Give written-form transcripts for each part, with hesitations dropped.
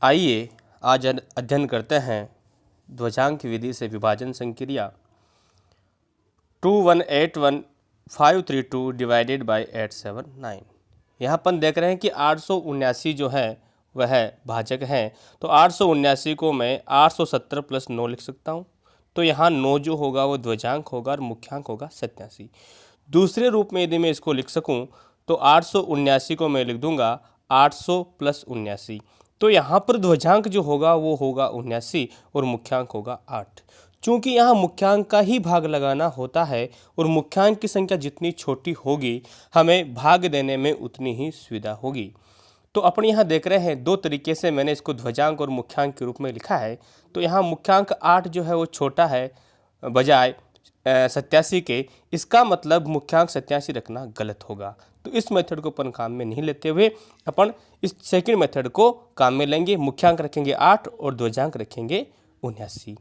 आइए आज अध्ययन करते हैं ध्वजांक विधि से विभाजन संक्रिया 2181532 डिवाइडेड बाय 879। यहाँ अपन देख रहे हैं कि 879 जो है वह भाजक है, तो 879 को मैं 870 प्लस 9 लिख सकता हूँ। तो यहाँ 9 जो होगा वो ध्वजांक होगा और मुख्यांक होगा 87। दूसरे रूप में यदि मैं इसको लिख सकूँ तो 879 को मैं लिख दूंगा 800 प्लस 79। तो यहाँ पर ध्वजांक जो होगा वो होगा 79 और मुख्यांक होगा 8। चूँकि यहाँ मुख्यांक का ही भाग लगाना होता है और मुख्यांक की संख्या जितनी छोटी होगी हमें भाग देने में उतनी ही सुविधा होगी। तो अपन यहाँ देख रहे हैं दो तरीके से मैंने इसको ध्वजांक और मुख्यांक के रूप में लिखा है। तो यहाँ मुख्यांक 8 जो है वो छोटा है बजाय 87 के, इसका मतलब मुख्यांक 87 रखना गलत होगा। तो इस मेथड को अपन काम में नहीं लेते हुए अपन इस सेकंड मेथड को काम में लेंगे। मुख्यांक रखेंगे 8 और ध्वजांक रखेंगे 79।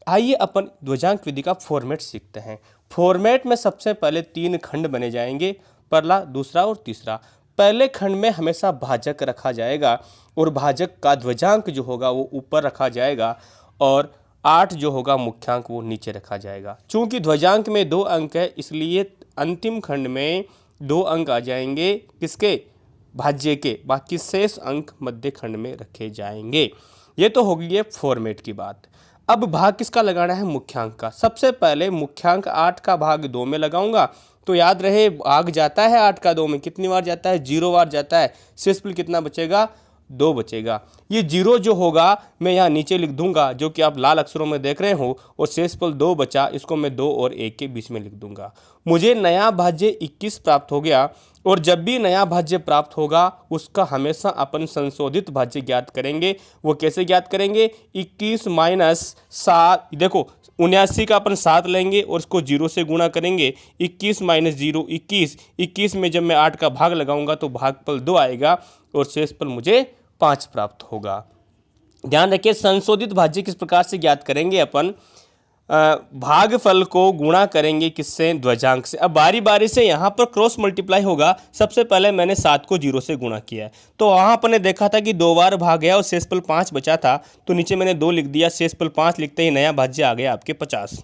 आइए अपन ध्वजांक विधि का फॉर्मेट सीखते हैं। फॉर्मेट में सबसे पहले 3 खंड बने जाएंगे, पहला, दूसरा और तीसरा। पहले खंड में हमेशा भाजक रखा जाएगा और भाजक का ध्वजांक जो होगा वो ऊपर रखा जाएगा और 8 जो होगा मुख्यांक वो नीचे रखा जाएगा। चूंकि ध्वजांक में 2 अंक है इसलिए अंतिम खंड में 2 अंक आ जाएंगे किसके, भाज्य के। बाकी शेष अंक मध्य खंड में रखे जाएंगे। ये तो होगी ये फॉर्मेट की बात। अब भाग किसका लगाना है, मुख्यांक का। सबसे पहले मुख्यांक 8 का भाग 2 में लगाऊंगा। तो याद रहे भाग जाता है 8 का 2 में, कितनी बार जाता है, 0 बार जाता है। शेषफल कितना बचेगा, 2 बचेगा। ये 0 जो होगा मैं यहाँ नीचे लिख दूंगा जो कि आप लाल अक्षरों में देख रहे हो, और शेषफल 2 बचा, इसको मैं 2 और 1 के बीच में लिख दूंगा। मुझे नया भाज्य 21 प्राप्त हो गया। और जब भी नया भाज्य प्राप्त होगा उसका हमेशा अपन संशोधित भाज्य ज्ञात करेंगे। वो कैसे ज्ञात करेंगे, 21 माइनस 7, देखो 79 का अपन 7 लेंगे और इसको 0 से गुणा करेंगे। 21 माइनस 0 21, 21 में जब मैं 8 का भाग लगाऊंगा तो भागफल 2 आएगा और शेषफल मुझे 5 प्राप्त होगा। ध्यान रखिए संशोधित भाज्य किस प्रकार से ज्ञात करेंगे, अपन भागफल को गुणा करेंगे किससे, ध्वजांक से। अब बारी बारी से यहाँ पर क्रॉस मल्टीप्लाई होगा। सबसे पहले मैंने 7 को 0 से गुणा किया है, तो वहाँ अपन ने देखा था कि 2 बार भाग गया और शेषफल 5 बचा था, तो नीचे मैंने 2 लिख दिया। शेषफल 5 लिखते ही नया भाज्य आ गया आपके 50।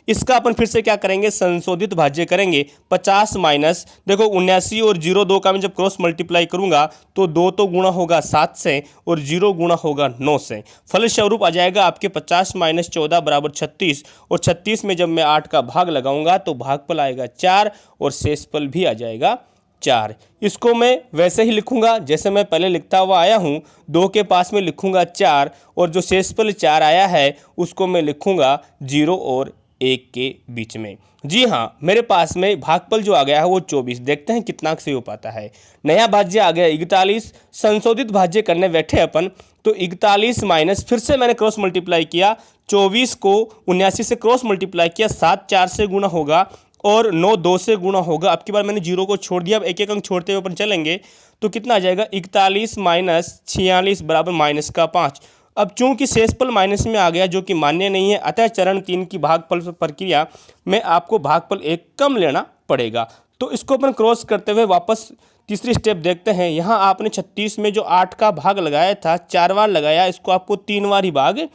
इसका अपन फिर से क्या करेंगे, संशोधित भाज्य करेंगे। 50 माइनस, देखो 79 और 0 2 का मैं जब क्रॉस मल्टीप्लाई करूंगा तो 2 तो गुणा होगा 7 से और 0 गुणा होगा 9 से। फलस्वरूप आ जाएगा आपके 50 माइनस 14 बराबर 36, और 36 में जब मैं 8 का भाग लगाऊंगा तो भागफल आएगा 4 और शेषफल भी आ जाएगा 4। इसको मैं वैसे ही लिखूंगा जैसे मैं पहले लिखता हुआ आया हूं। 2 के पास में लिखूंगा 4 और जो शेषफल 4 आया है उसको मैं लिखूंगा 0 और 1 के बीच में। जी हाँ, मेरे पास में भागफल जो आ गया है वो 24। देखते हैं कितना सही हो पाता है। नया भाज्य आ गया 41। संशोधित भाज्य करने बैठे अपन तो 41 माइनस, फिर से मैंने क्रॉस मल्टीप्लाई किया। 24 को 79 से क्रॉस मल्टीप्लाई किया, 7 4 से गुणा होगा और 9 2 से गुणा होगा। अब की बार मैंने 0 को छोड़ दिया। अब एक एक अंक छोड़ते हुए अपन चलेंगे तो कितना आ जाएगा, 41 माइनस 46 बराबर माइनस का 5। अब चूंकि शेषफल माइनस में आ गया जो कि मान्य नहीं है, अतः चरण 3 की भागफल प्रक्रिया में आपको भागफल 1 कम लेना पड़ेगा। तो इसको अपन क्रॉस करते हुए वापस तीसरी स्टेप देखते हैं। यहाँ आपने 36 में जो 8 का भाग लगाया था 4 बार लगाया, इसको आपको 3 बार ही भाग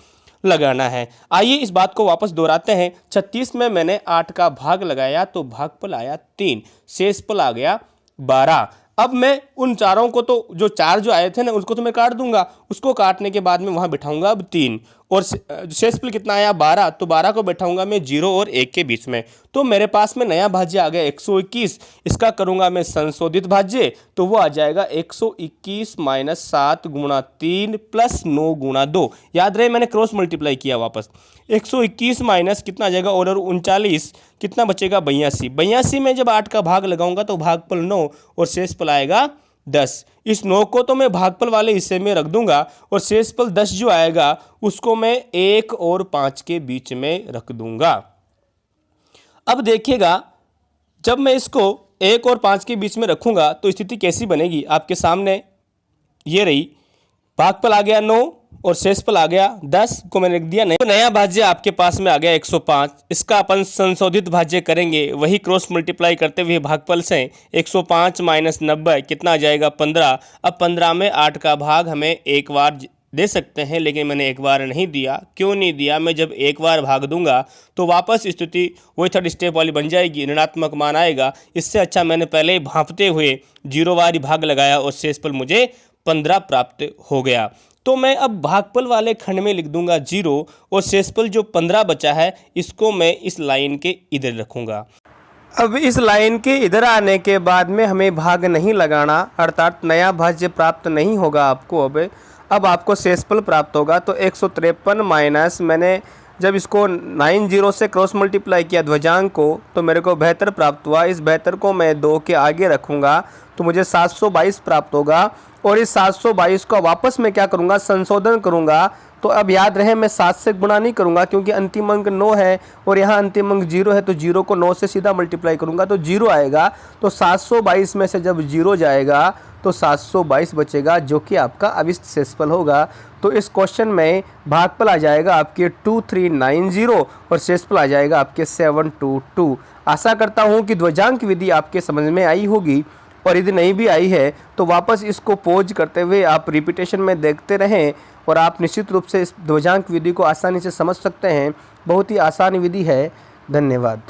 लगाना है। आइए इस बात को वापस दोहराते हैं। 36 में मैंने 8 का भाग लगाया तो भागफल आया 3, शेषफल आ गया 12। अब मैं उन चारों को तो जो 4 जो आए थे ना उसको तो मैं काट दूंगा, उसको काटने के बाद में वहां बिठाऊंगा अब 3, और शेषफल कितना आया 12, तो 12 को बैठाऊंगा मैं 0 और 1 के बीच में। तो मेरे पास में नया भाज्य आ गया 121। इसका करूंगा मैं संशोधित भाज्य तो वो आ जाएगा 121 माइनस 7 गुणा 3 प्लस 9 गुणा 2। याद रहे मैंने क्रॉस मल्टीप्लाई किया वापस। 121 माइनस कितना आ जाएगा, और 39 कितना बचेगा, 82। 82 में जब 8 का भाग लगाऊंगा तो भागफल 9 और शेषफल आएगा 10। इस 9 को तो मैं भागफल वाले हिस्से में रख दूंगा और शेषफल 10 जो आएगा उसको मैं 1 और 5 के बीच में रख दूंगा। अब देखिएगा जब मैं इसको 1 और 5 के बीच में रखूंगा तो स्थिति कैसी बनेगी, आपके सामने ये रही। भागफल आ गया 9 और शेषफल आ गया 10 को मैंने लिख दिया। तो नया भाज्य आपके पास में आ गया 105। इसका अपन संशोधित भाज्य करेंगे, वही क्रॉस मल्टीप्लाई करते हुए भागफल से 105 माइनस 90 कितना आ जाएगा, 15। अब 15 में 8 का भाग हमें एक बार दे सकते हैं, लेकिन मैंने एक बार नहीं दिया। क्यों नहीं दिया? मैं जब एक बार भाग दूंगा तो वापस स्थिति वही थर्ड स्टेप वाली बन जाएगी, ऋणात्मक मान आएगा। इससे अच्छा मैंने पहले ही भांपते हुए जीरो वाली भाग लगाया और शेषफल मुझे 15 प्राप्त हो गया। तो मैं अब भागफल वाले खंड में लिख दूंगा 0 और शेषफल जो 15 बचा है इसको मैं इस लाइन के इधर रखूँगा। अब इस लाइन के इधर आने के बाद में हमें भाग नहीं लगाना, अर्थात नया भाज्य प्राप्त नहीं होगा आपको। अब आपको शेषफल प्राप्त होगा। तो 153 माइनस, मैंने जब इसको 90 से क्रॉस मल्टीप्लाई किया ध्वजांक को तो मेरे को 72 प्राप्त हुआ। इस 72 को मैं 2 के आगे रखूँगा तो मुझे 722 प्राप्त होगा। और इस 722 को वापस मैं क्या करूँगा, संशोधन करूँगा। तो अब याद रहे मैं 7 से गुणा नहीं करूँगा क्योंकि अंतिम अंक 9 है और यहाँ अंतिम अंक 0 है, तो 0 को 9 से सीधा मल्टीप्लाई करूँगा तो 0 आएगा। तो 722 में से जब 0 जाएगा तो 722 बचेगा, जो कि आपका अविष्ट शेषफल होगा। तो इस क्वेश्चन में भागफल आ जाएगा आपके 2390 और शेषफल आ जाएगा आपके 722। आशा करता हूँ कि ध्वजांक विधि आपके समझ में आई होगी, और यदि नहीं भी आई है तो वापस इसको पॉज करते हुए आप रिपीटेशन में देखते रहें और आप निश्चित रूप से इस ध्वजांक विधि को आसानी से समझ सकते हैं। बहुत ही आसान विधि है। धन्यवाद।